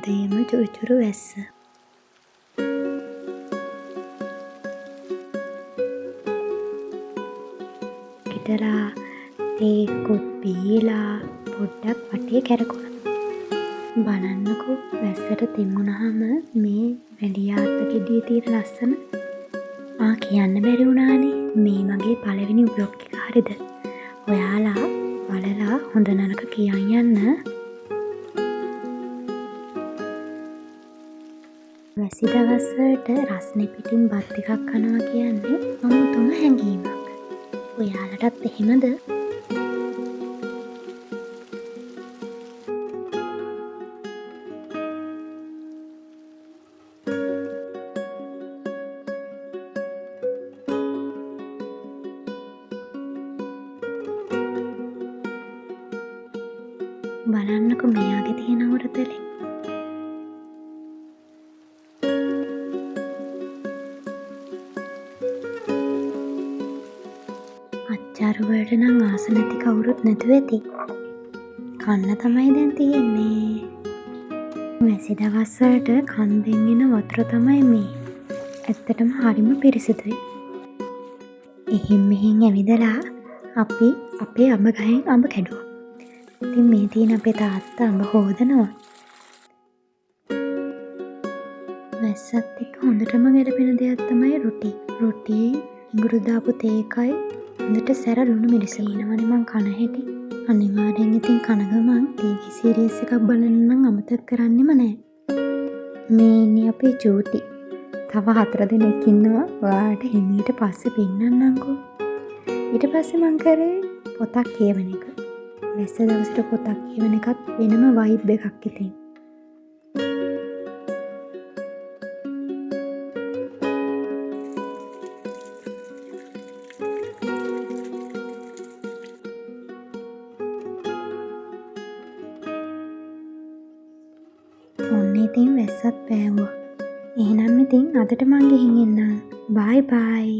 උදේම චුරුචුරු වැස්ස. හිටලා තේකුත් බීලා පොඩ්ඩක් වටේ කැරකුණා. බලන්නකෝ වැස්සට තෙමුණාම මේ වැලියාත්ත ගෙඩියේ තියෙන ලස්සන. කියන්න බැරි වුණානේ මේ මගේ පළවෙනි බ්ලොග් එක හරිද? ඔයාලා බලලා හොඳ නරක කියන් යන්න. වැසි දවස් වලට රස්නේ පිටින් බත් එකක් කනවා කියන්නේ අමුතුම හැඟීමක්. ඔයාලටත් එහෙමද? බලන්නකො මෙයාගේ තියෙන උරතලේ. අච්චාරු වලට නම් ආස නැති කවුරුත් නැතුව ඇති. කන්න තමයි දැන් තියෙන්නේ. වැසි දවස් වලට කන්දෙන් එන වතුර තමයි මේ. ඇත්තටම හරිම පිරිසිදුයි. එහෙන් මෙහෙන් ඇවිදලා අපි අපේ අඹ ගහෙන් අඹ කැඩුවා. ඉතින් මේ තියෙන අපේ තාත්තා අඹ හොදනවා. වැස්සත් එක්ක හොඳටම ගැලපෙන දෙයක් තමයි රොටි. රොටි, ඉඟුරු දාපු තේකයි හොඳට සැර ලුණු මිරිසයි. එනවනේ මං කන හැටි. අනිවාර්යෙන් ඉතින් කන ගමන් ටීවී සීරියස් එකක් බලන්න නම් අමතක කරන්නෙම නෑ. මේ ඉන්නේ අපේ චූටි. තව 4 දෙනෙක් ඉන්නවා. ඔයාලට හිමීට පස්සේ පෙන්නන්නම්කෝ. ඊට පස්සේ මං කරේ පොතක් කියවන එක. වැස්ස දවසට පොතක් කියවන එකත් වෙනම වයිබ් එකක් ඉතින්. ඔන්න ඉතින් වැස්සත් පෑවුවා. එහෙනම් ඉතින් අදට මං ගිහින් එන්නම්. බයි බයි.